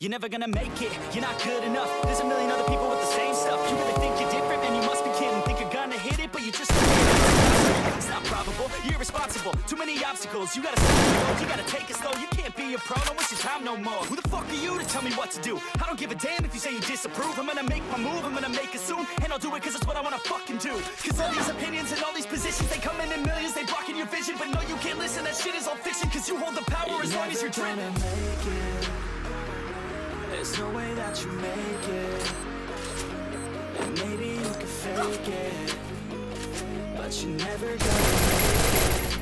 You're never gonna make it, you're not good enough. There's a million other people with the same stuff. You really think you're different, man, you must be kidding. Think you're gonna hit it, but you just it's not probable, you're irresponsible. Too many obstacles, you gotta stop, you gotta take it slow. You can't be a pro, don't waste your time no more. Who the fuck are you to tell me what to do? I don't give a damn if you say you disapprove. I'm gonna make my move, I'm gonna make it soon. And I'll do it cause it's what I wanna fucking do. Cause all these opinions and all these positions, they come in millions, they blocking your vision. But no, you can't listen, that shit is all fiction. Cause you hold the power as long as you're dreaming. There's no way that you make it. And maybe you can fake it, but you're never gonna make it.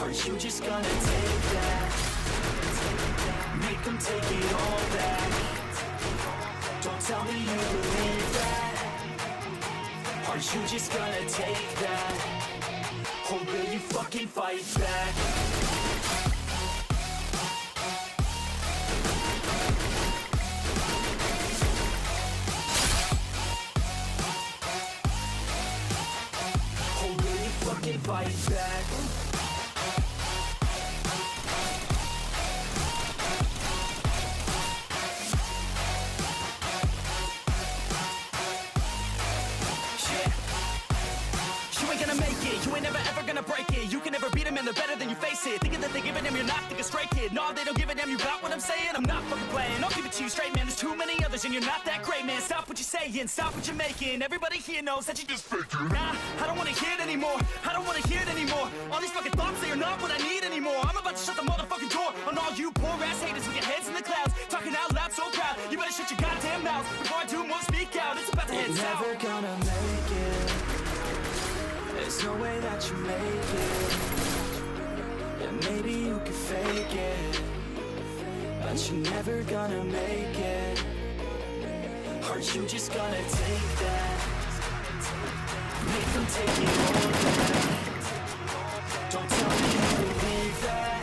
Are you just gonna take that? Make them take it all back. Don't tell me you believe that. Are you just gonna take that? Or will you fucking fight back? Fight back. You ain't gonna make it, you ain't never ever gonna break it. You can never beat them and they're better than you, face it. Thinking that they're giving them, you're not, think a straight kid. No, they don't give a damn, you got what I'm saying? I'm not fucking playing, I'll give it to you straight, man. There's too many others and you're not that great, man. Stop what you're saying, stop what you're making. Everybody here knows that you just faking. Nah, I don't wanna hear it anymore, I don't wanna hear it anymore. All these fucking thoughts, they are not what I need anymore. I'm about to shut the motherfucking door on all you poor ass haters with your heads in the clouds, talking out loud so proud. You better shut your goddamn mouth before I do more, speak out. It's about to head south. You're never gonna make it. There's no way that you make it. And maybe you can fake it, but you're never gonna make it. Are you just gonna take that? Make them take it all back. Don't tell me you believe that.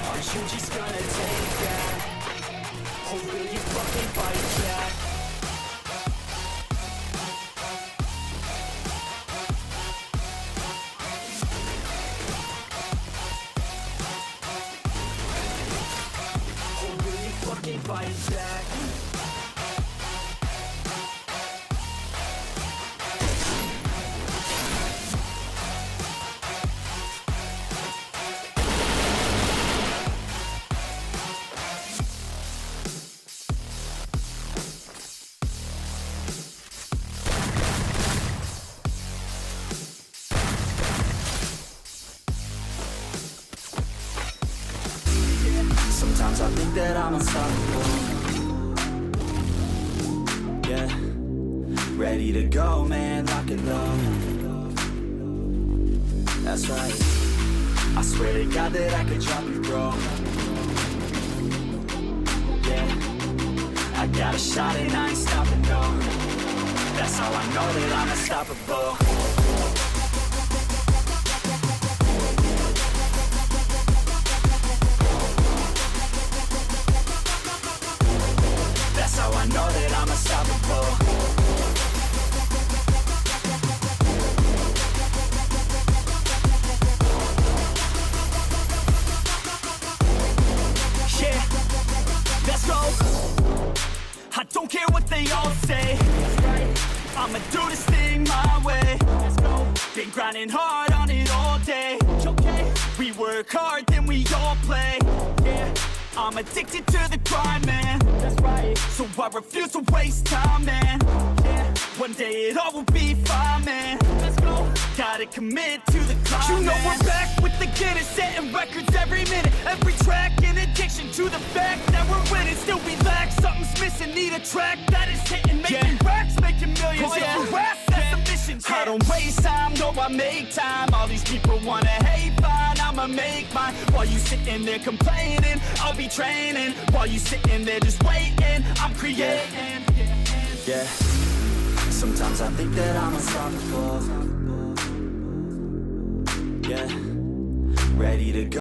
Are you just gonna take that? Or will you fucking fight back? Fight back. Sometimes I think that I'm unstoppable. Yeah, ready to go, man, lock it low. That's right, I swear to God that I could drop you, bro. Yeah, I got a shot and I ain't stopping, no. That's how I know that I'm unstoppable. How I know that I'm unstoppable. Yeah, let's go. I don't care what they all say. I'ma do this thing my way. Let's go. Been grinding hard on it all day. Okay. We work hard, then we all play. Yeah. I'm addicted to the grind, man. That's right. So I refuse to waste time, man. Yeah. One day it all will be fine, man. Let's go. Gotta commit to the climb. You know we're back with the Guinness, setting records every minute, every track. In addiction to the fact that we're winning, still we lack something's missing. Need a track that is hitting, making racks, making millions. If you ask, that's the mission. I don't waste time, no, I make time. All these people wanna hate, fine, I'ma make mine. While you sitting there complaining, I'll be training. While you sitting there just waiting, I'm creating. Yeah, sometimes I think that I'm unstoppable. Yeah, ready to go.